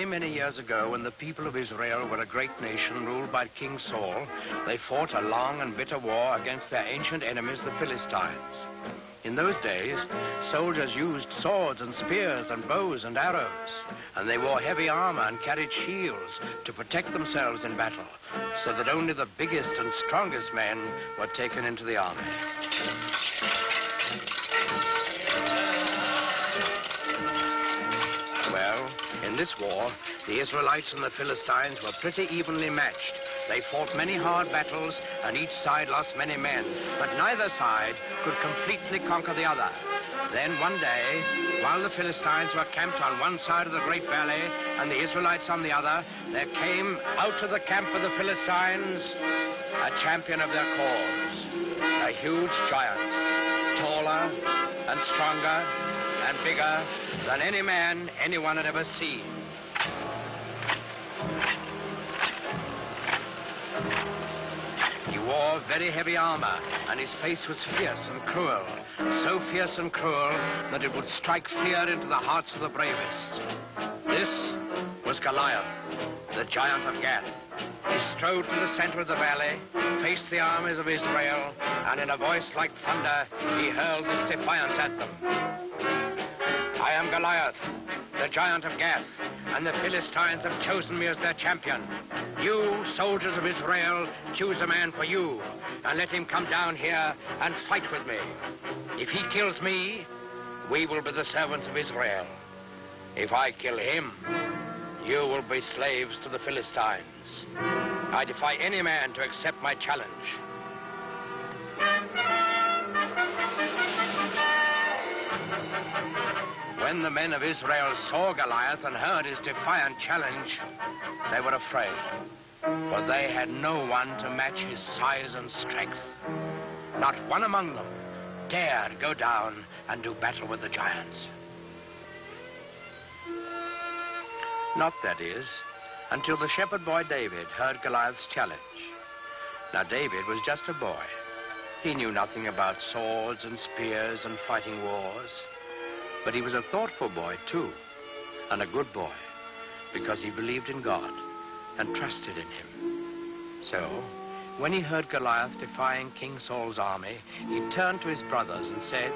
Many years ago, when the people of Israel were a great nation ruled by King Saul, they fought a long and bitter war against their ancient enemies, the Philistines. In those days, soldiers used swords and spears and bows and arrows, and they wore heavy armor and carried shields to protect themselves in battle, so that only the biggest and strongest men were taken into the army. In this war, the Israelites and the Philistines were pretty evenly matched. They fought many hard battles, and each side lost many men, but neither side could completely conquer the other. Then one day, while the Philistines were camped on one side of the great valley and the Israelites on the other, there came out of the camp of the Philistines a champion of their cause, a huge giant, taller and stronger and bigger than any man anyone had ever seen. He wore very heavy armor, and his face was fierce and cruel, so fierce and cruel that it would strike fear into the hearts of the bravest. This was Goliath, the giant of Gath. He strode to the center of the valley, faced the armies of Israel, and in a voice like thunder, he hurled this defiance at them. I am Goliath, the giant of Gath, and the Philistines have chosen me as their champion. You, soldiers of Israel, choose a man for you, and let him come down here and fight with me. If he kills me, we will be the servants of Israel. If I kill him, you will be slaves to the Philistines. I defy any man to accept my challenge. When the men of Israel saw Goliath and heard his defiant challenge, they were afraid, for they had no one to match his size and strength. Not one among them dared go down and do battle with the giants. Not, that is, until the shepherd boy David heard Goliath's challenge. Now, David was just a boy. He knew nothing about swords and spears and fighting wars. But he was a thoughtful boy, too, and a good boy, because he believed in God and trusted in him. So, when he heard Goliath defying King Saul's army, he turned to his brothers and said,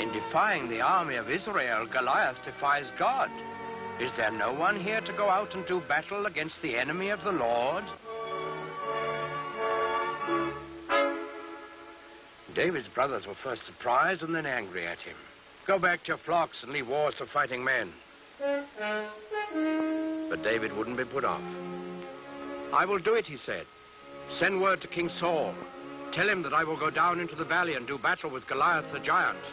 "In defying the army of Israel, Goliath defies God. Is there no one here to go out and do battle against the enemy of the Lord?" David's brothers were first surprised and then angry at him. "Go back to your flocks and leave wars to fighting men." But David wouldn't be put off. "I will do it," he said. "Send word to King Saul. Tell him that I will go down into the valley and do battle with Goliath the giant."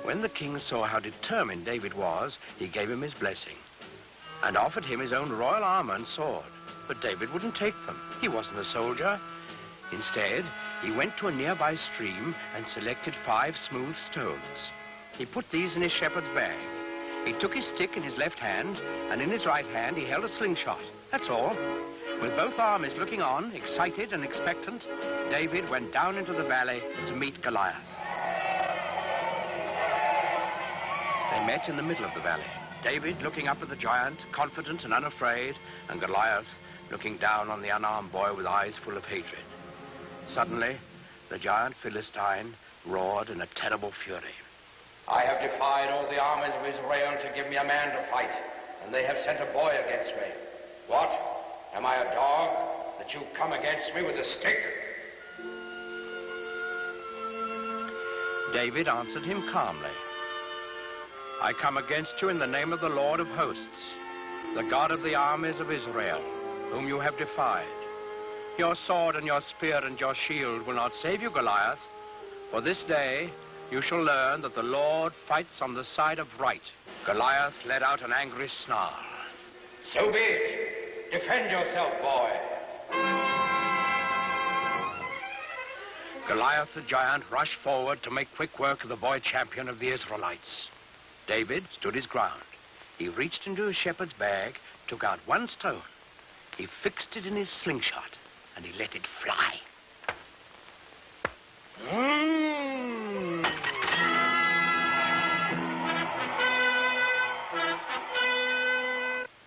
When the king saw how determined David was, he gave him his blessing and offered him his own royal armor and sword. But David wouldn't take them. He wasn't a soldier. Instead, he went to a nearby stream and selected 5 smooth stones. He put these in his shepherd's bag. He took his stick in his left hand, and in his right hand he held a slingshot. That's all. With both armies looking on, excited and expectant, David went down into the valley to meet Goliath. They met in the middle of the valley. David looking up at the giant, confident and unafraid, and Goliath looking down on the unarmed boy with eyes full of hatred. Suddenly, the giant Philistine roared in a terrible fury. "I have defied all the armies of Israel to give me a man to fight, and they have sent a boy against me. What? Am I a dog that you come against me with a stick?" David answered him calmly. "I come against you in the name of the Lord of hosts, the God of the armies of Israel, whom you have defied. Your sword and your spear and your shield will not save you, Goliath, for this day you shall learn that the Lord fights on the side of right." Goliath let out an angry snarl. So be it. Defend yourself, boy. Goliath the giant rushed forward to make quick work of the boy champion of the Israelites. David stood his ground. He reached into his shepherd's bag, took out one stone. He fixed it in his slingshot, and he let it fly.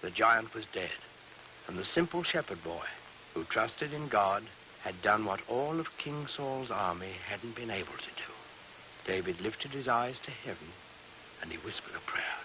The giant was dead, and the simple shepherd boy, who trusted in God, had done what all of King Saul's army hadn't been able to do. David lifted his eyes to heaven, and he whispered a prayer.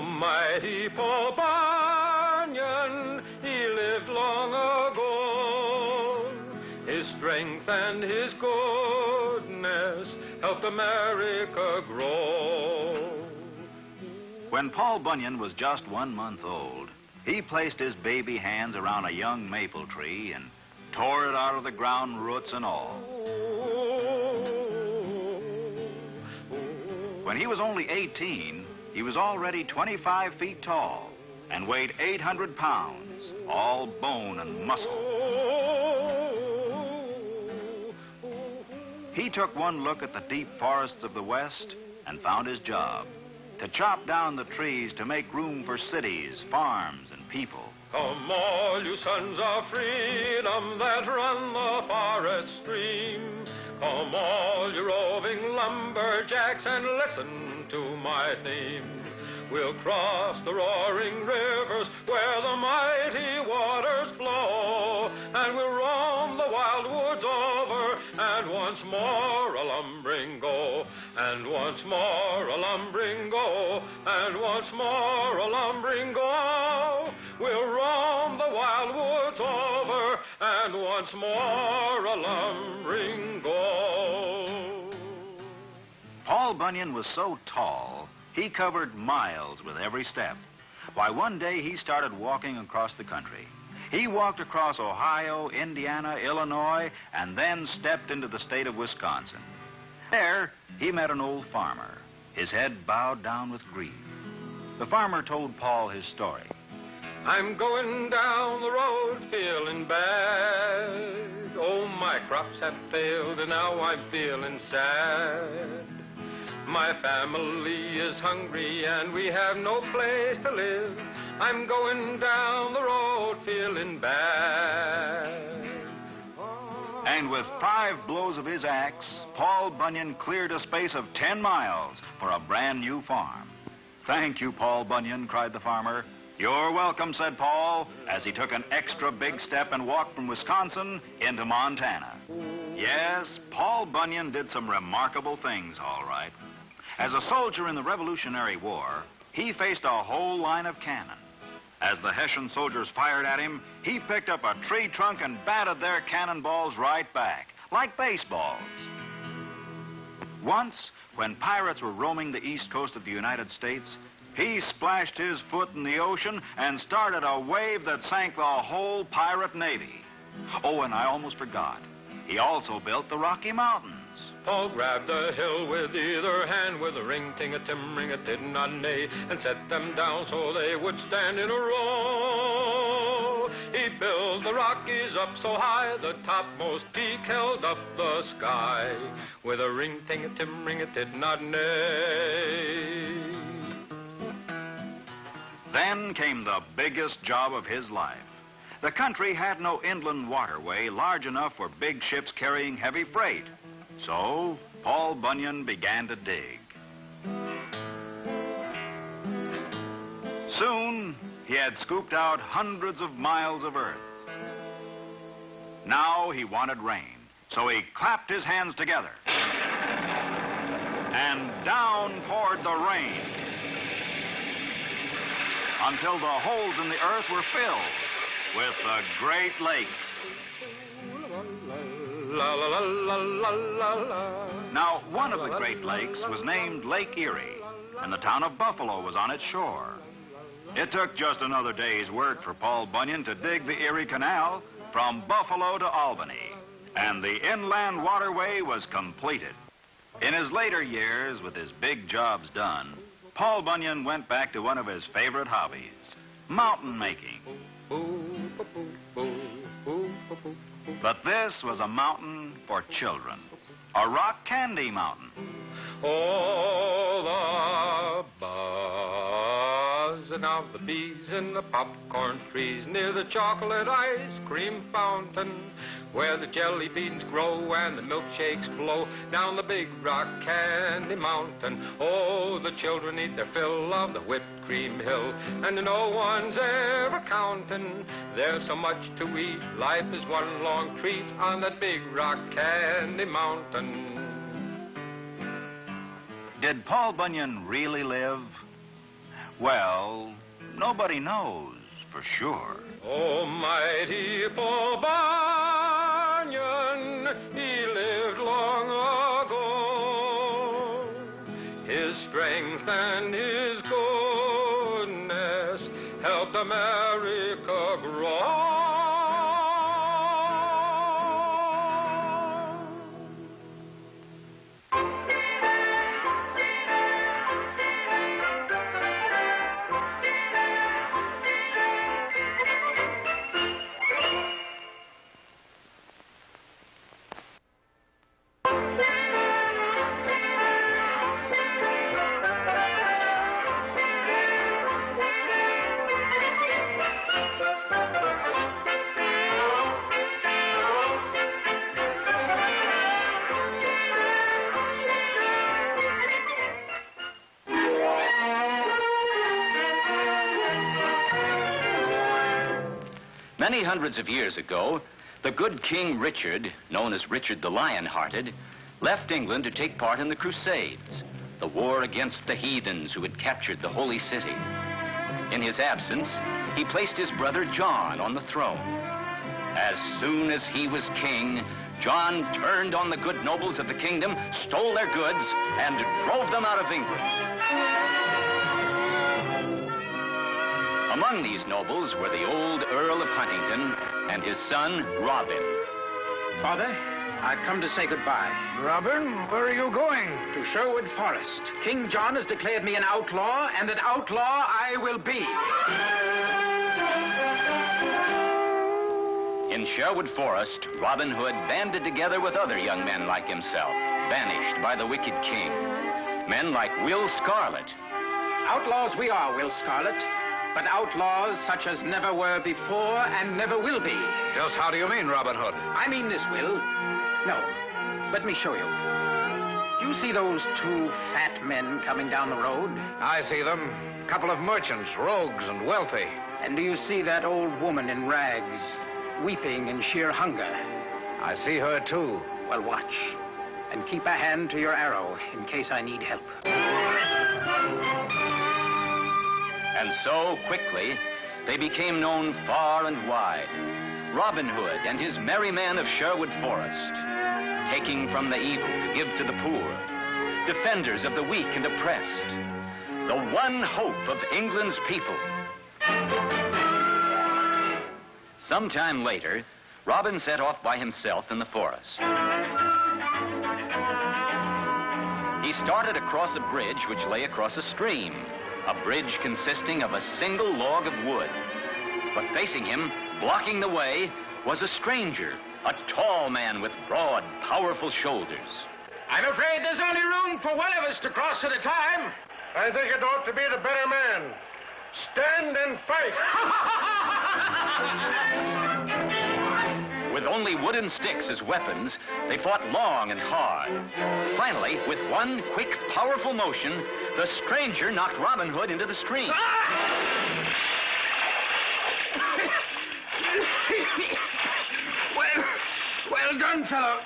Mighty Paul Bunyan, he lived long ago. His strength and his goodness helped America grow. When Paul Bunyan was just 1 month old, he placed his baby hands around a young maple tree and tore it out of the ground, roots and all. When he was only 18, he was already 25 feet tall and weighed 800 pounds, all bone and muscle. He took one look at the deep forests of the West and found his job: to chop down the trees to make room for cities, farms, and people. Come all you sons of freedom that run the forest stream. Come all you roving lumberjacks and listen to my theme. We'll cross the roaring rivers where the mighty waters flow, and we'll roam the wild woods over, and once more a lumbering go, and once more a lumbering go, and once more a lumbering go. We'll roam the wild woods over, and once more a lumbering go. Paul Bunyan was so tall, he covered miles with every step. Why, one day he started walking across the country. He walked across Ohio, Indiana, Illinois, and then stepped into the state of Wisconsin. There, he met an old farmer, his head bowed down with grief. The farmer told Paul his story. I'm going down the road feeling bad. Oh, my crops have failed and now I'm feeling sad. My family is hungry and we have no place to live. I'm going down the road feeling bad. And with 5 blows of his axe, Paul Bunyan cleared a space of 10 miles for a brand new farm. Thank you, Paul Bunyan, cried the farmer. You're welcome, said Paul, as he took an extra big step and walked from Wisconsin into Montana. Yes, Paul Bunyan did some remarkable things, all right. As a soldier in the Revolutionary War, he faced a whole line of cannon. As the Hessian soldiers fired at him, he picked up a tree trunk and batted their cannonballs right back, like baseballs. Once, when pirates were roaming the east coast of the United States, he splashed his foot in the ocean and started a wave that sank the whole pirate navy. Oh, and I almost forgot. He also built the Rocky Mountains. Paul grabbed a hill with either hand with a ring-ting-a-tim-ring-a-tid-not-nay and set them down so they would stand in a row. He built the Rockies up so high the topmost peak held up the sky with a ring-ting-a-tim-ring-a-tid-not-nay. Then came the biggest job of his life. The country had no inland waterway large enough for big ships carrying heavy freight. So Paul Bunyan began to dig. Soon, he had scooped out hundreds of miles of earth. Now he wanted rain, so he clapped his hands together. And down poured the rain until the holes in the earth were filled with the Great Lakes. La la la la la la la. Now, one of the Great Lakes was named Lake Erie, and the town of Buffalo was on its shore. It took just another day's work for Paul Bunyan to dig the Erie Canal from Buffalo to Albany, and the inland waterway was completed. In his later years, with his big jobs done, Paul Bunyan went back to one of his favorite hobbies, mountain making. But this was a mountain for children, a rock candy mountain. Oh, the buzzing of the bees in the popcorn trees near the chocolate ice cream fountain, where the jelly beans grow and the milkshakes flow down the big rock candy mountain. Oh, the children eat their fill of the whipped cream hill, and no one's ever counting. There's so much to eat, life is one long treat on that big rock candy mountain. Did Paul Bunyan really live? Well, nobody knows for sure. Oh, mighty Paul Bunyan, he lived long ago. His strength and his goodness helped America grow. Many hundreds of years ago, the good King Richard, known as Richard the Lion-Hearted, left England to take part in the Crusades, the war against the heathens who had captured the Holy City. In his absence, he placed his brother John on the throne. As soon as he was king, John turned on the good nobles of the kingdom, stole their goods, and drove them out of England. Among these nobles were the old Earl of Huntingdon and his son, Robin. Father, I've come to say goodbye. Robin, where are you going? To Sherwood Forest. King John has declared me an outlaw, and an outlaw I will be. In Sherwood Forest, Robin Hood banded together with other young men like himself, banished by the wicked king. Men like Will Scarlet. Outlaws we are, Will Scarlet, but outlaws such as never were before and never will be. Just how do you mean, Robin Hood? I mean this, Will. No, let me show you. Do you see those two fat men coming down the road? I see them. Couple of merchants, rogues and wealthy. And do you see that old woman in rags, weeping in sheer hunger? I see her, too. Well, watch, and keep a hand to your arrow in case I need help. And so, quickly, they became known far and wide. Robin Hood and his merry men of Sherwood Forest, taking from the evil to give to the poor, defenders of the weak and oppressed, the one hope of England's people. Sometime later, Robin set off by himself in the forest. He started across a bridge which lay across a stream, a bridge consisting of a single log of wood. But facing him, blocking the way, was a stranger, a tall man with broad, powerful shoulders. I'm afraid there's only room for one of us to cross at a time. I think it ought to be the better man. Stand and fight. With only wooden sticks as weapons, they fought long and hard. Finally, with one quick, powerful motion, the stranger knocked Robin Hood into the stream. on, fellow.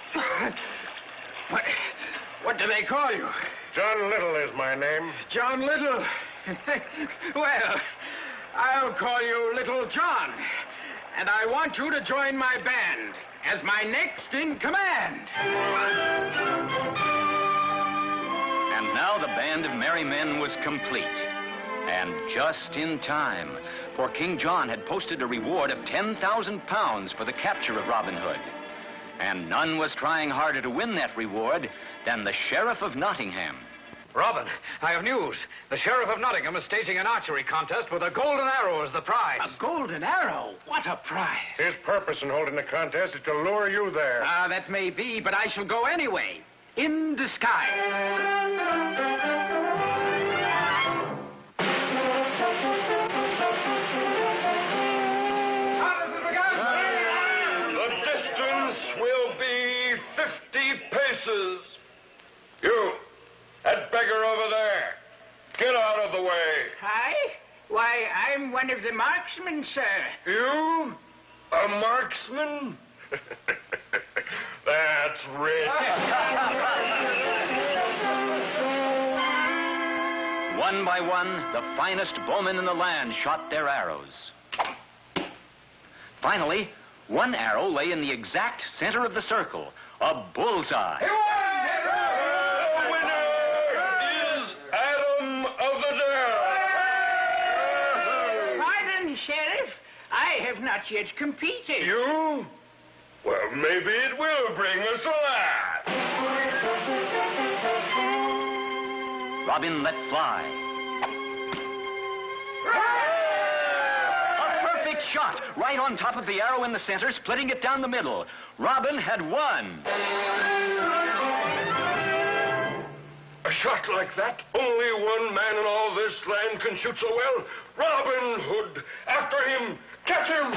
What do they call you? John Little is my name. John Little? Well, I'll call you Little John. And I want you to join my band as my next in command. And now the band of merry men was complete. And just in time, for King John had posted a reward of 10,000 pounds for the capture of Robin Hood. And none was trying harder to win that reward than the Sheriff of Nottingham. Robin, I have news. The Sheriff of Nottingham is staging an archery contest with a golden arrow as the prize. A golden arrow? What a prize. His purpose in holding the contest is to lure you there. That may be, but I shall go anyway. In disguise. You, that beggar over there, get out of the way. I? Why, I'm one of the marksmen, sir. You? A marksman? That's rich. One by one, the finest bowmen in the land shot their arrows. Finally, one arrow lay in the exact center of the circle, a bullseye. The winner is Adam of the Dell. Pardon, Sheriff. I have not yet competed. You? Well, maybe it will bring us a laugh. Robin let fly. A perfect shot, right on top of the arrow in the center, splitting it down the middle. Robin had won. A shot like that, only one man in all this land can shoot so well. Robin Hood, after him, catch him!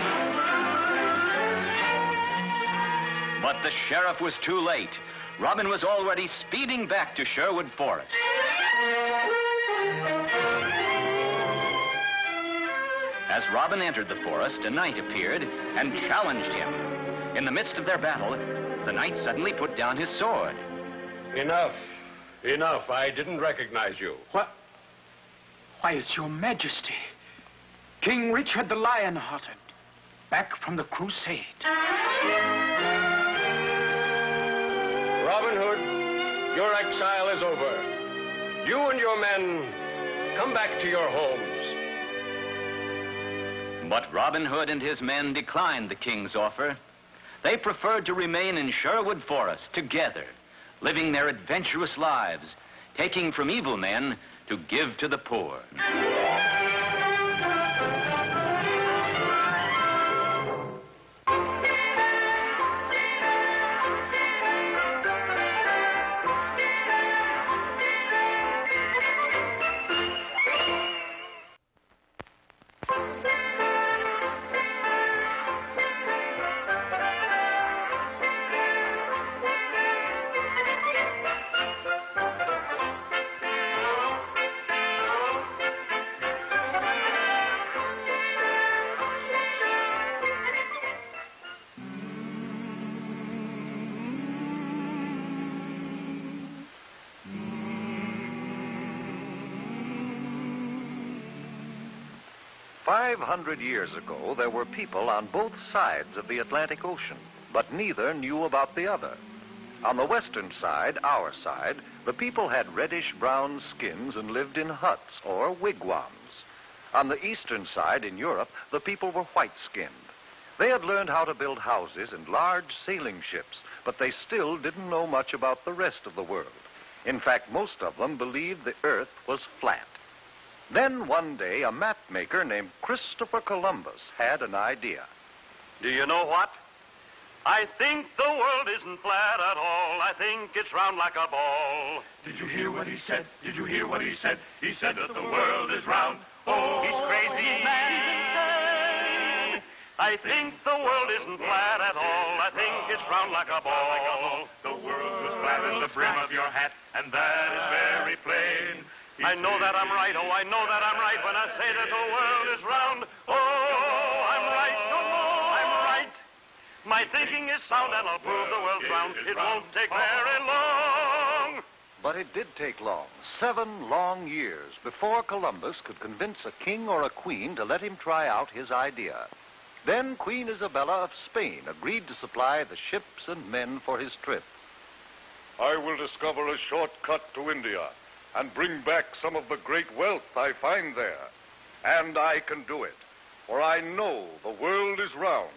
But the sheriff was too late. Robin was already speeding back to Sherwood Forest. As Robin entered the forest, a knight appeared and challenged him. In the midst of their battle, the knight suddenly put down his sword. Enough. Enough. I didn't recognize you. What? Why, it's your majesty. King Richard the Lion-Hearted, back from the crusade. Robin Hood, your exile is over. You and your men, come back to your homes. But Robin Hood and his men declined the king's offer. They preferred to remain in Sherwood Forest together, living their adventurous lives, taking from evil men to give to the poor. "500 years ago, there were people on both sides of the Atlantic Ocean, but neither knew about the other. On the western side, our side, the people had reddish-brown skins and lived in huts or wigwams. On the eastern side, in Europe, the people were white-skinned. They had learned how to build houses and large sailing ships, but they still didn't know much about the rest of the world. In fact, most of them believed the earth was flat. Then one day, a map maker named Christopher Columbus had an idea. Do you know what? I think the world isn't flat at all. I think it's round like a ball. Did you hear what he said? Did you hear what he said? He said that the world is round. Oh, he's crazy, man. I think the world isn't flat at all. I think it's round like a ball. The world's as flat as the brim of your hat, and that is very plain. I know that I'm right, oh, I know that I'm right when I say that the world is round. Oh, I'm right, oh, I'm right. My thinking is sound, and I'll prove the world's round. It won't take very long. But it did take long, 7 long years, before Columbus could convince a king or a queen to let him try out his idea. Then Queen Isabella of Spain agreed to supply the ships and men for his trip. I will discover a shortcut to India and bring back some of the great wealth I find there. And I can do it, for I know the world is round.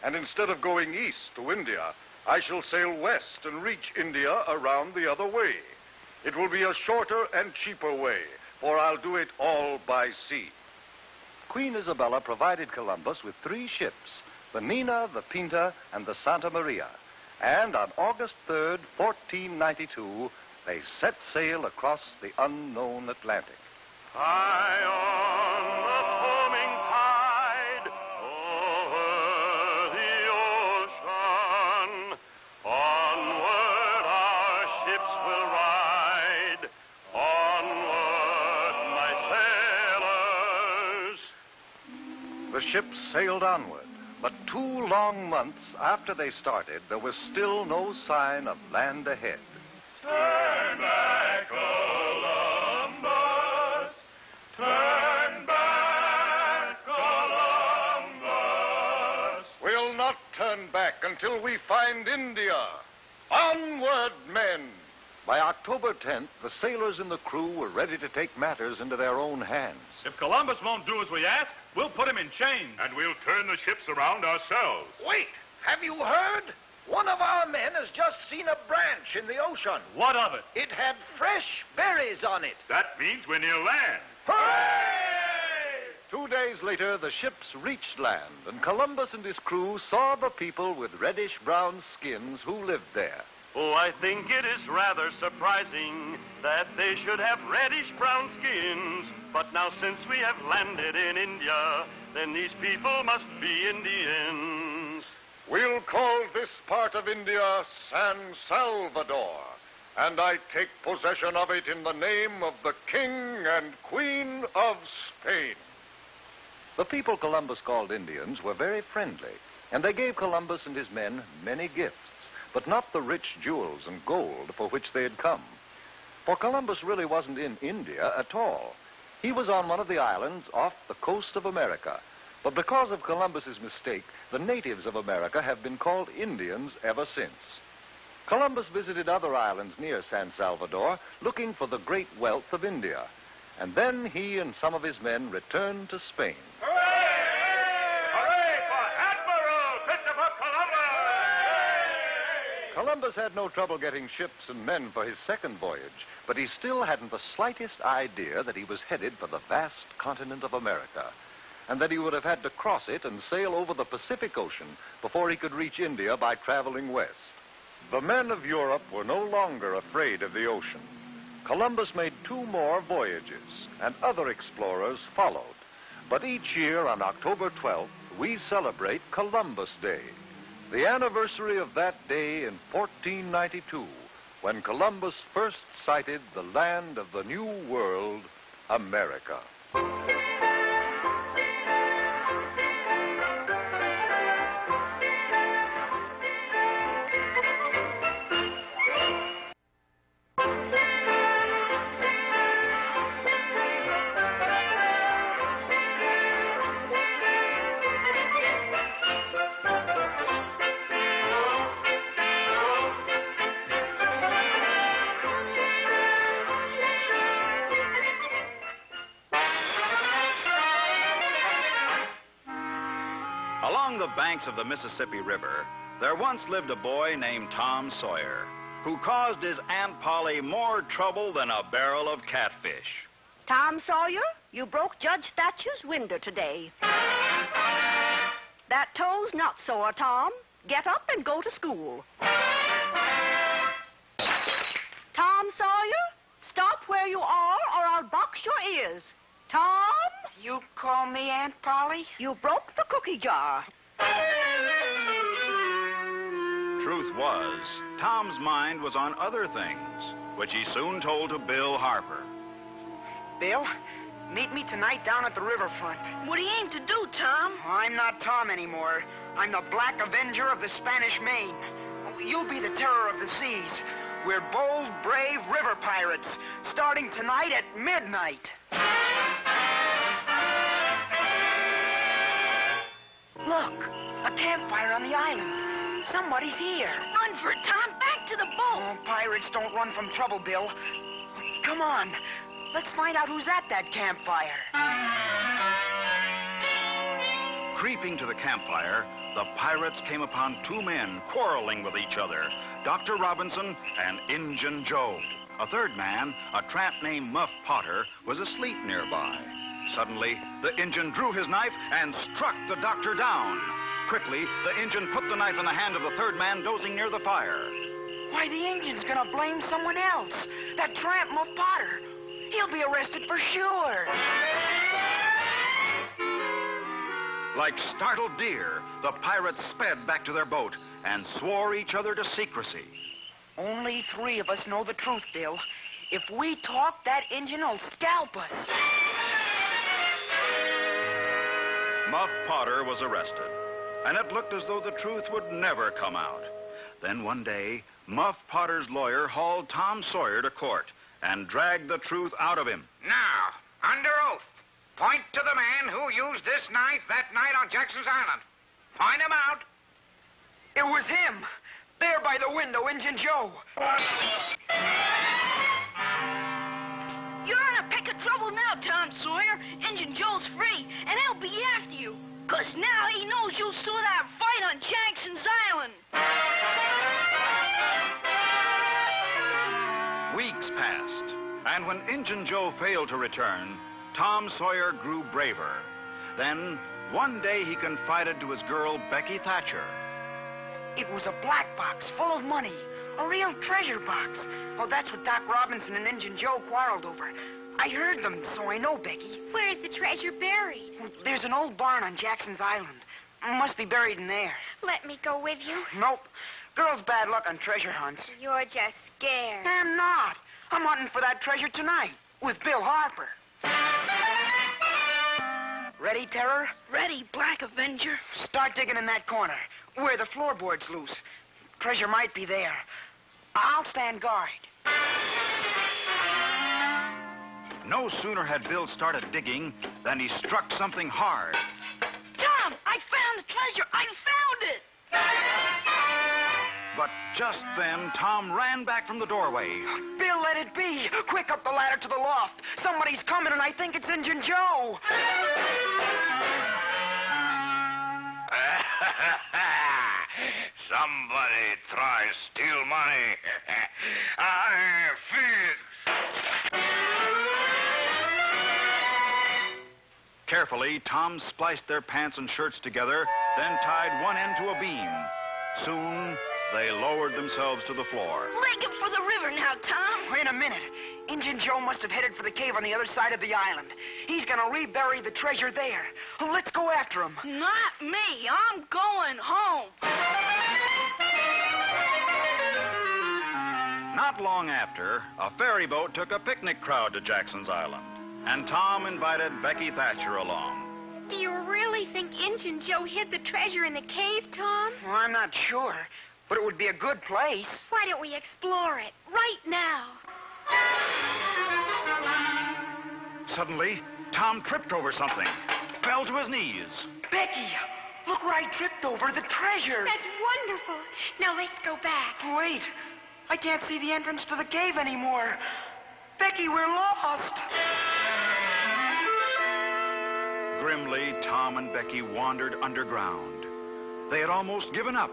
And instead of going east to India, I shall sail west and reach India around the other way. It will be a shorter and cheaper way, for I'll do it all by sea. Queen Isabella provided Columbus with 3 ships, the Nina, the Pinta, and the Santa Maria. And on August 3rd, 1492, they set sail across the unknown Atlantic. High on the foaming tide, over the ocean, onward our ships will ride, onward, my sailors. The ships sailed onward, but 2 long months after they started, there was still no sign of land ahead. Turn back, Columbus! Turn back, Columbus! We'll not turn back until we find India. Onward, men! By October 10th, the sailors and the crew were ready to take matters into their own hands. If Columbus won't do as we ask, we'll put him in chains. And we'll turn the ships around ourselves. Wait! Have you heard? One of our men has just seen a branch in the ocean. What of it? It had fresh berries on it. That means we're near land. Hooray! 2 days later, the ships reached land, and Columbus and his crew saw the people with reddish-brown skins who lived there. Oh, I think it is rather surprising that they should have reddish-brown skins. But now since we have landed in India, then these people must be Indians. We'll call this part of India San Salvador, and I take possession of it in the name of the King and Queen of Spain. The people Columbus called Indians were very friendly, and they gave Columbus and his men many gifts, but not the rich jewels and gold for which they had come. For Columbus really wasn't in India at all. He was on one of the islands off the coast of America. But because of Columbus's mistake, the natives of America have been called Indians ever since. Columbus visited other islands near San Salvador, looking for the great wealth of India. And then he and some of his men returned to Spain. Hooray for Admiral Christopher Columbus! Columbus had no trouble getting ships and men for his second voyage, but he still hadn't the slightest idea that he was headed for the vast continent of America, and that he would have had to cross it and sail over the Pacific Ocean before he could reach India by traveling west. The men of Europe were no longer afraid of the ocean. Columbus made 2 more voyages, and other explorers followed. But each year on October 12th, we celebrate Columbus Day, the anniversary of that day in 1492, when Columbus first sighted the land of the New World, America. Along the banks of the Mississippi River, there once lived a boy named Tom Sawyer, who caused his Aunt Polly more trouble than a barrel of catfish. Tom Sawyer, you broke Judge Thatcher's window today. That toe's not sore, Tom. Get up and go to school. Tom Sawyer, stop where you are or I'll box your ears. Tom? You call me Aunt Polly? You broke the cookie jar. Truth was, Tom's mind was on other things, which he soon told to Bill Harper. Bill, meet me tonight down at the riverfront. What do you aim to do, Tom? I'm not Tom anymore. I'm the Black Avenger of the Spanish Main. You'll be the terror of the seas. We're bold, brave river pirates, starting tonight at midnight. Look, a campfire on the island. Somebody's here. Run for it, Tom. Back to the boat. Oh, pirates don't run from trouble, Bill. Come on. Let's find out who's at that campfire. Creeping to the campfire, the pirates came upon two men quarreling with each other, Dr. Robinson and Injun Joe. A third man, a tramp named Muff Potter, was asleep nearby. Suddenly, the Injun drew his knife and struck the doctor down. Quickly, the Injun put the knife in the hand of the third man dozing near the fire. Why, the Injun's gonna blame someone else. That tramp, Muff Potter. He'll be arrested for sure. Like startled deer, the pirates sped back to their boat and swore each other to secrecy. Only 3 of us know the truth, Bill. If we talk, that Injun will scalp us. Muff Potter was arrested, and it looked as though the truth would never come out. Then one day, Muff Potter's lawyer hauled Tom Sawyer to court and dragged the truth out of him. Now, under oath, point to the man who used this knife that night on Jackson's Island. Point him out. It was him. There by the window, Injun Joe. You're in a peck of trouble now, Tom Sawyer. Injun Joe's free, and he'll be after you. 'Cause now he knows you saw that fight on Jackson's Island. Weeks passed, and when Injun Joe failed to return, Tom Sawyer grew braver. Then, one day he confided to his girl, Becky Thatcher. It was a black box full of money. A real treasure box. Oh, that's what Doc Robinson and Injun Joe quarreled over. I heard them, so I know, Becky. Where's the treasure buried? There's an old barn on Jackson's Island. Must be buried in there. Let me go with you. Nope. Girls' bad luck on treasure hunts. You're just scared. I'm not. I'm hunting for that treasure tonight with Bill Harper. Ready, Terror? Ready, Black Avenger. Start digging in that corner, where the floorboard's loose. Treasure might be there. I'll stand guard. No sooner had Bill started digging than he struck something hard. Tom, I found the treasure. I found it. But just then, Tom ran back from the doorway. Bill, let it be. Quick, up the ladder to the loft. Somebody's coming, and I think it's Injun Joe. Somebody tries to steal money. I feel it. Carefully, Tom spliced their pants and shirts together, then tied one end to a beam. Soon, they lowered themselves to the floor. Leg it for the river now, Tom. Wait a minute. Injun Joe must have headed for the cave on the other side of the island. He's gonna rebury the treasure there. Let's go after him. Not me. I'm going home. Not long after, a ferry boat took a picnic crowd to Jackson's Island, and Tom invited Becky Thatcher along. Do you really think Injun Joe hid the treasure in the cave, Tom? Well, I'm not sure, but it would be a good place. Why don't we explore it right now? Suddenly, Tom tripped over something, fell to his knees. Becky, look where I tripped over, the treasure. That's wonderful. Now let's go back. Wait, I can't see the entrance to the cave anymore. Becky, we're lost. Grimly, Tom and Becky wandered underground. They had almost given up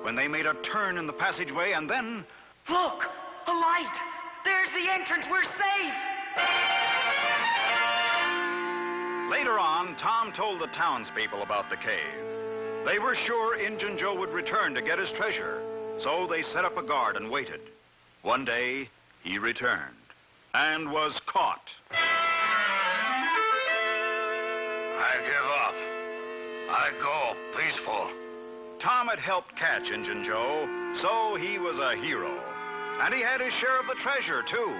when they made a turn in the passageway, and then... Look, a light. There's the entrance. We're safe. Later on, Tom told the townspeople about the cave. They were sure Injun Joe would return to get his treasure, so they set up a guard and waited. One day, he returned and was caught. I give up. I go peaceful. Tom had helped catch Injun Joe, so he was a hero. And he had his share of the treasure, too.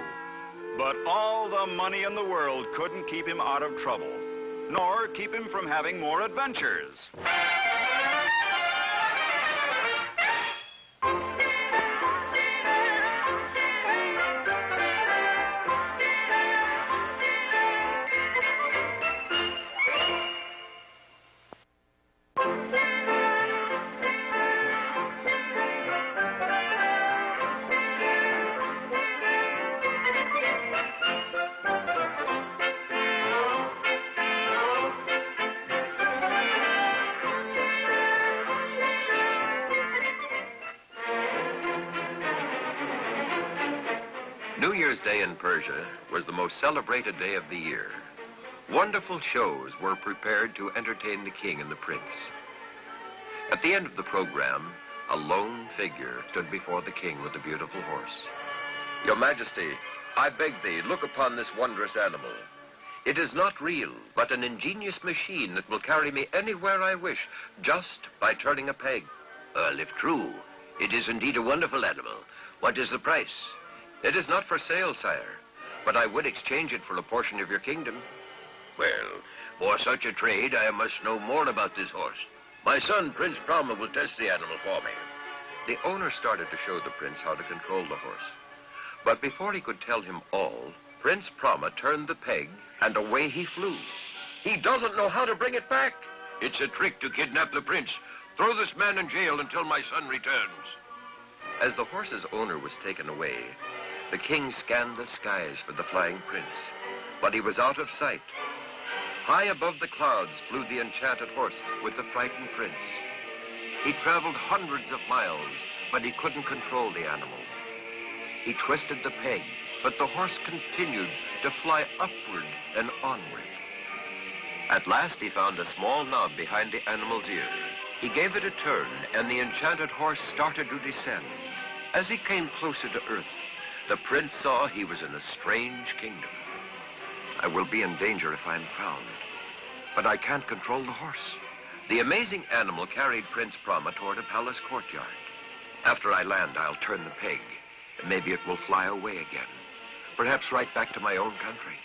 But all the money in the world couldn't keep him out of trouble, nor keep him from having more adventures. New Year's Day in Persia was the most celebrated day of the year. Wonderful shows were prepared to entertain the king and the prince. At the end of the program, a lone figure stood before the king with a beautiful horse. Your Majesty, I beg thee, look upon this wondrous animal. It is not real, but an ingenious machine that will carry me anywhere I wish, just by turning a peg. Well, if true, it is indeed a wonderful animal. What is the price? It is not for sale, sire, but I would exchange it for a portion of your kingdom. Well, for such a trade, I must know more about this horse. My son, Prince Brahma, will test the animal for me. The owner started to show the prince how to control the horse. But before he could tell him all, Prince Brahma turned the peg, and away he flew. He doesn't know how to bring it back. It's a trick to kidnap the prince. Throw this man in jail until my son returns. As the horse's owner was taken away, the king scanned the skies for the flying prince, but he was out of sight. High above the clouds flew the enchanted horse with the frightened prince. He traveled hundreds of miles, but he couldn't control the animal. He twisted the peg, but the horse continued to fly upward and onward. At last he found a small knob behind the animal's ear. He gave it a turn, and the enchanted horse started to descend. As he came closer to earth, the prince saw he was in a strange kingdom. I will be in danger if I'm found, but I can't control the horse. The amazing animal carried Prince Brahma toward a palace courtyard. After I land, I'll turn the peg, and maybe it will fly away again, perhaps right back to my own country.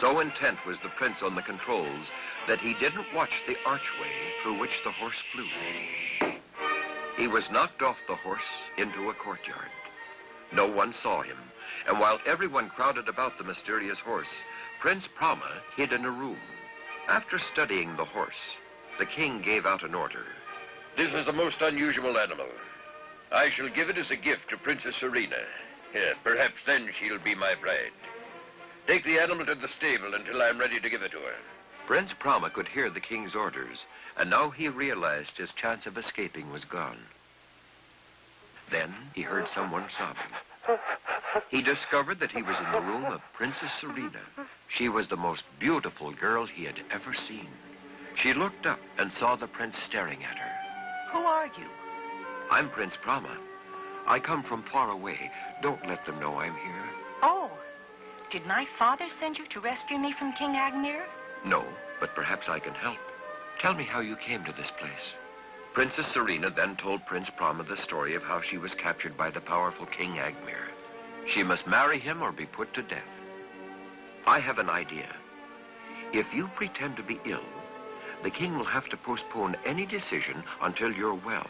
So intent was the prince on the controls that he didn't watch the archway through which the horse flew. He was knocked off the horse into a courtyard. No one saw him, and while everyone crowded about the mysterious horse, Prince Brahma hid in a room. After studying the horse, the king gave out an order. This is a most unusual animal. I shall give it as a gift to Princess Serena. Perhaps then she'll be my bride. Take the animal to the stable until I'm ready to give it to her. Prince Brahma could hear the king's orders, and now he realized his chance of escaping was gone. Then he heard someone sobbing. He discovered that he was in the room of Princess Serena. She was the most beautiful girl he had ever seen. She looked up and saw the prince staring at her. Who are you? I'm Prince Brahma. I come from far away. Don't let them know I'm here. Oh, did my father send you to rescue me from King Agmir? No, but perhaps I can help. Tell me how you came to this place. Princess Serena then told Prince Brahma the story of how she was captured by the powerful King Agmir. She must marry him or be put to death. I have an idea. If you pretend to be ill, the king will have to postpone any decision until you're well.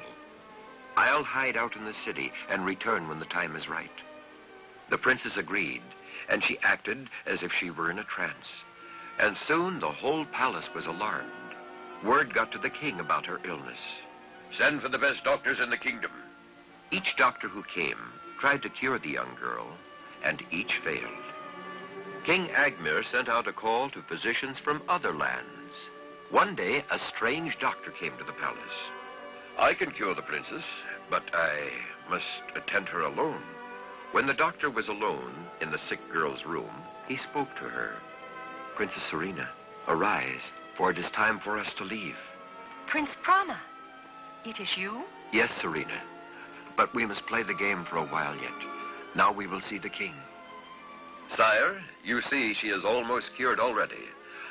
I'll hide out in the city and return when the time is right. The princess agreed, and she acted as if she were in a trance. And soon the whole palace was alarmed. Word got to the king about her illness. Send for the best doctors in the kingdom. Each doctor who came tried to cure the young girl, and each failed. King Agmir sent out a call to physicians from other lands. One day, a strange doctor came to the palace. I can cure the princess, but I must attend her alone. When the doctor was alone in the sick girl's room, he spoke to her. Princess Serena, arise, for it is time for us to leave. Prince Brahma, it is you? Yes, Serena, but we must play the game for a while yet. Now we will see the king. Sire, you see she is almost cured already.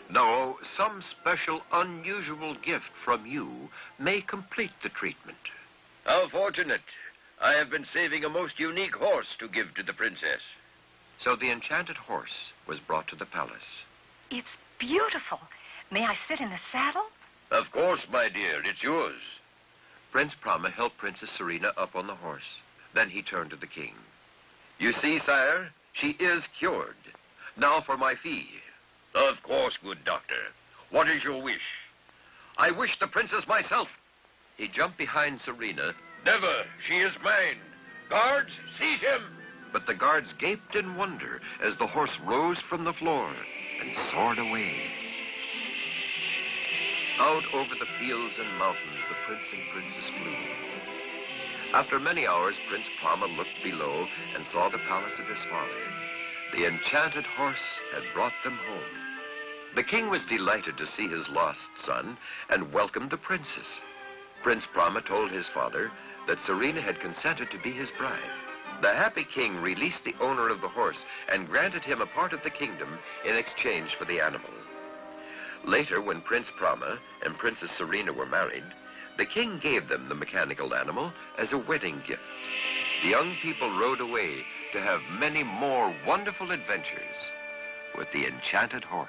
No, some special, unusual gift from you may complete the treatment. How fortunate. I have been saving a most unique horse to give to the princess. So the enchanted horse was brought to the palace. It's beautiful. May I sit in the saddle? Of course, my dear. It's yours. Prince Brahma helped Princess Serena up on the horse. Then he turned to the king. You see, sire, she is cured. Now for my fee. Of course, good doctor. What is your wish? I wish the princess myself. He jumped behind Serena. Never. She is mine. Guards, seize him. But the guards gaped in wonder as the horse rose from the floor and soared away. Out over the fields and mountains, the prince and princess flew. After many hours, Prince Brahma looked below and saw the palace of his father. The enchanted horse had brought them home. The king was delighted to see his lost son and welcomed the princess. Prince Brahma told his father that Serena had consented to be his bride. The happy king released the owner of the horse and granted him a part of the kingdom in exchange for the animal. Later, when Prince Brahma and Princess Serena were married, the king gave them the mechanical animal as a wedding gift. The young people rode away to have many more wonderful adventures with the enchanted horse.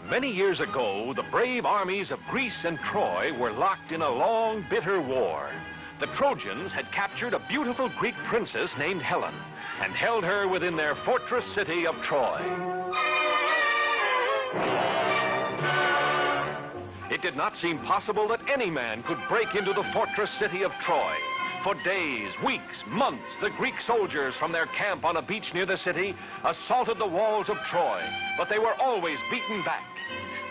Many years ago, the brave armies of Greece and Troy were locked in a long, bitter war. The Trojans had captured a beautiful Greek princess named Helen and held her within their fortress city of Troy. It did not seem possible that any man could break into the fortress city of Troy. For days, weeks, months, the Greek soldiers from their camp on a beach near the city assaulted the walls of Troy, but they were always beaten back.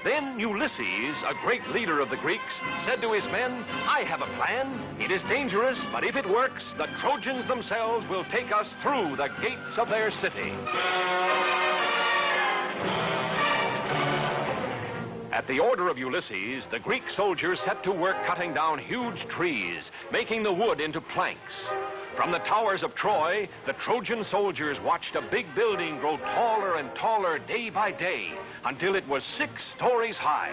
Then Ulysses, a great leader of the Greeks, said to his men, "I have a plan. It is dangerous, but if it works, the Trojans themselves will take us through the gates of their city." At the order of Ulysses, the Greek soldiers set to work cutting down huge trees, making the wood into planks. From the towers of Troy, the Trojan soldiers watched a big building grow taller and taller day by day until it was 6 stories high.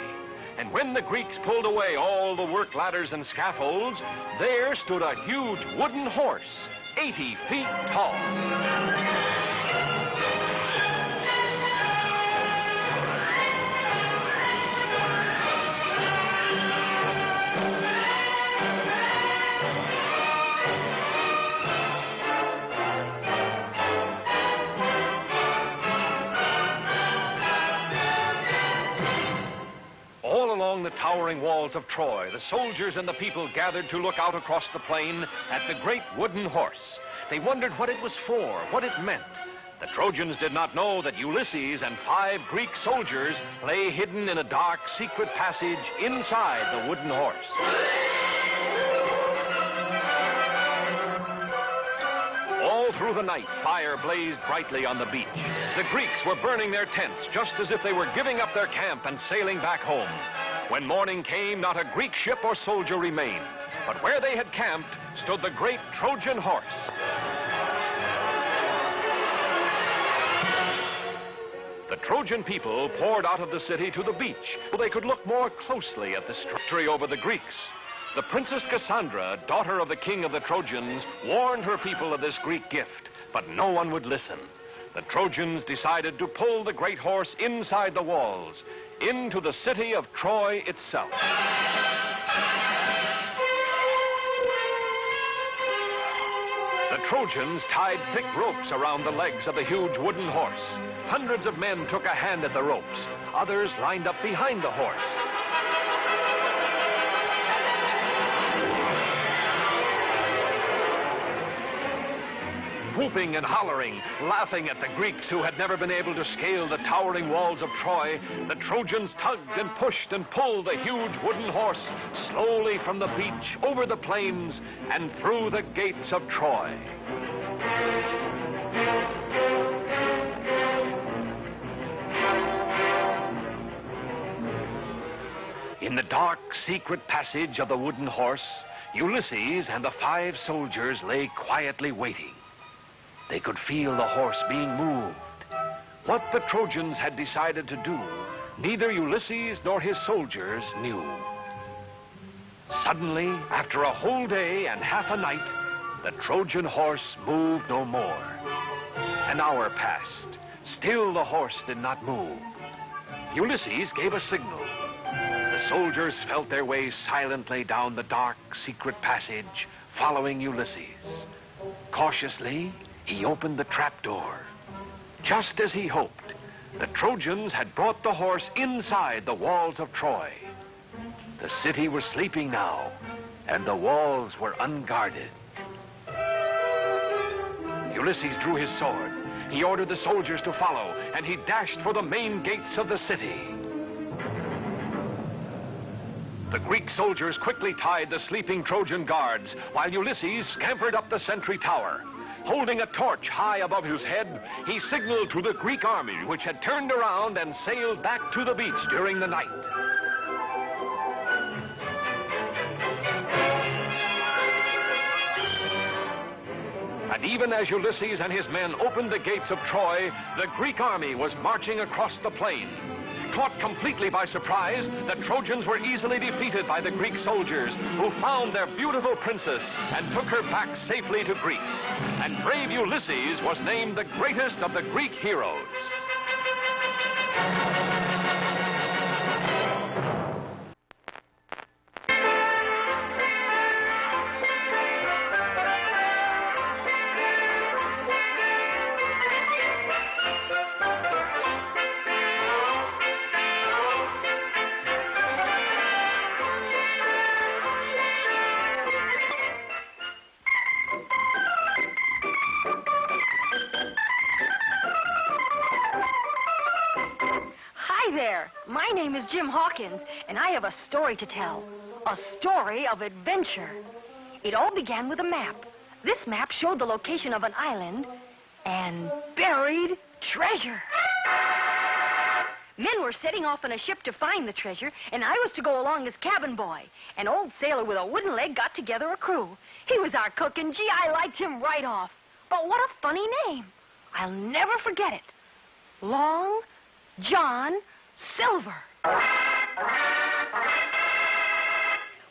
And when the Greeks pulled away all the work ladders and scaffolds, there stood a huge wooden horse, 80 feet tall. Along the towering walls of Troy, the soldiers and the people gathered to look out across the plain at the great wooden horse. They wondered what it was for, what it meant. The Trojans did not know that Ulysses and 5 Greek soldiers lay hidden in a dark, secret passage inside the wooden horse. All through the night, fire blazed brightly on the beach. The Greeks were burning their tents just as if they were giving up their camp and sailing back home. When morning came, not a Greek ship or soldier remained, but where they had camped stood the great Trojan horse. The Trojan people poured out of the city to the beach so they could look more closely at the victory over the Greeks. The Princess Cassandra, daughter of the king of the Trojans, warned her people of this Greek gift, but no one would listen. The Trojans decided to pull the great horse inside the walls, into the city of Troy itself. The Trojans tied thick ropes around the legs of the huge wooden horse. Hundreds of men took a hand at the ropes. Others lined up behind the horse. Whooping and hollering, laughing at the Greeks who had never been able to scale the towering walls of Troy, the Trojans tugged and pushed and pulled the huge wooden horse slowly from the beach, over the plains, and through the gates of Troy. In the dark, secret passage of the wooden horse, Ulysses and the 5 soldiers lay quietly waiting. They could feel the horse being moved. What the Trojans had decided to do, neither Ulysses nor his soldiers knew. Suddenly, after a whole day and half a night, the Trojan horse moved no more. An hour passed. Still the horse did not move. Ulysses gave a signal. The soldiers felt their way silently down the dark, secret passage, following Ulysses. Cautiously, he opened the trapdoor. Just as he hoped, the Trojans had brought the horse inside the walls of Troy. The city was sleeping now, and the walls were unguarded. Ulysses drew his sword. He ordered the soldiers to follow, and he dashed for the main gates of the city. The Greek soldiers quickly tied the sleeping Trojan guards, while Ulysses scampered up the sentry tower. Holding a torch high above his head, he signaled to the Greek army, which had turned around and sailed back to the beach during the night. And even as Ulysses and his men opened the gates of Troy, the Greek army was marching across the plain. Caught completely by surprise, the Trojans were easily defeated by the Greek soldiers, who found their beautiful princess and took her back safely to Greece. And brave Ulysses was named the greatest of the Greek heroes. My name is Jim Hawkins, and I have a story to tell. A story of adventure. It all began with a map. This map showed the location of an island and buried treasure. Men were setting off on a ship to find the treasure, and I was to go along as cabin boy. An old sailor with a wooden leg got together a crew. He was our cook, and gee, I liked him right off. But what a funny name. I'll never forget it. Long John Silver.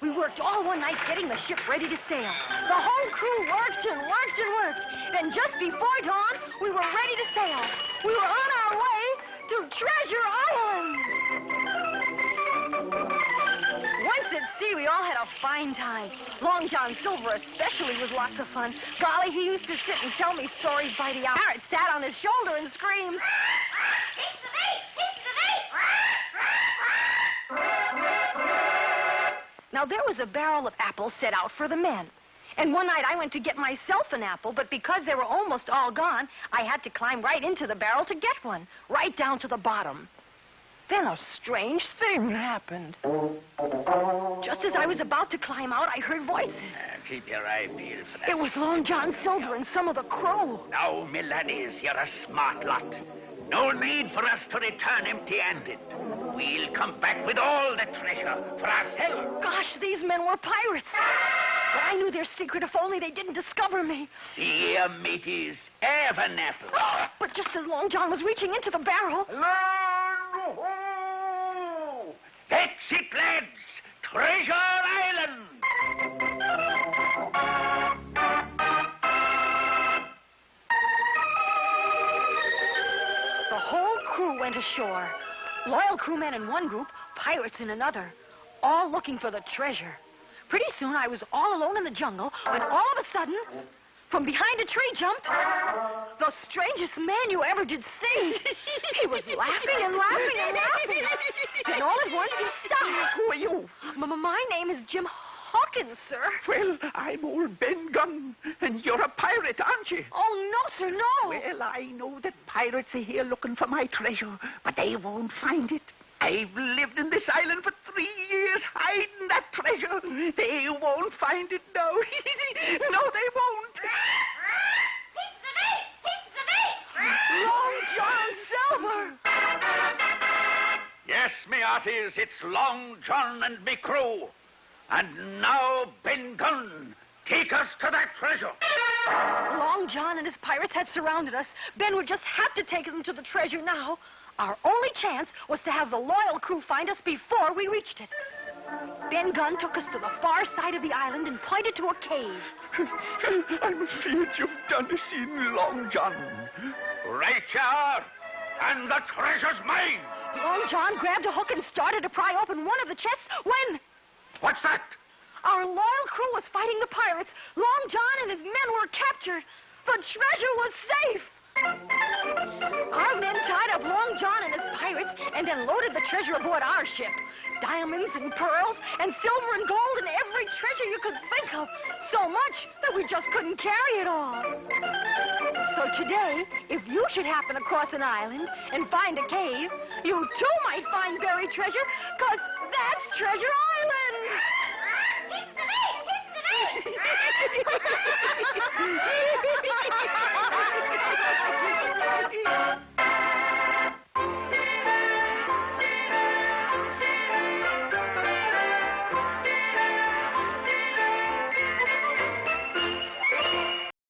We worked all one night getting the ship ready to sail. The whole crew worked and worked and worked. Then just before dawn, we were ready to sail. We were on our way to Treasure Island. Once at sea, we all had a fine time. Long John Silver especially was lots of fun. Golly, he used to sit and tell me stories by the hour. Parrot sat on his shoulder and screamed, Now, there was a barrel of apples set out for the men. And one night I went to get myself an apple, but because they were almost all gone, I had to climb right into the barrel to get one, right down to the bottom. Then a strange thing happened. Just as I was about to climb out, I heard voices. Keep your eye peeled for that. It was Long John Silver and some of the crew. Now, me laddies, you're a smart lot. No need for us to return empty-handed. We'll come back with all the treasure for ourselves. Gosh, these men were pirates. But I knew their secret if only they didn't discover me. See here, mateys, have an apple. But just as Long John was reaching into the barrel... Land ho! That's it, lads. Treasure Island. The whole crew went ashore. Loyal crewmen in one group, pirates in another, all looking for the treasure. Pretty soon I was all alone in the jungle when all of a sudden, from behind a tree jumped the strangest man you ever did see. He was laughing and laughing and laughing. Then all at once he stopped. Who are you? My name is Jim Hawkins, sir. Well, I'm old Ben Gunn, and you're a pirate, aren't you? Oh, no, sir, no. Well, I know that pirates are here looking for my treasure, but they won't find it. I've lived in this island for 3 years hiding that treasure. They won't find it now. No, they won't. Long John Silver. Yes, me hearties, it's Long John and me crew. And now, Ben Gunn, take us to that treasure. Long John and his pirates had surrounded us. Ben would just have to take them to the treasure now. Our only chance was to have the loyal crew find us before we reached it. Ben Gunn took us to the far side of the island and pointed to a cave. I'm afraid you've done a scene, Long John. Right, you are. And the treasure's mine. Long John grabbed a hook and started to pry open one of the chests when... What's that? Our loyal crew was fighting the pirates. Long John and his men were captured. The treasure was safe. Our men tied up Long John and his pirates and then loaded the treasure aboard our ship. Diamonds and pearls and silver and gold and every treasure you could think of. So much that we just couldn't carry it all. So today, if you should happen across an island and find a cave, you too might find buried treasure, 'cause that's treasure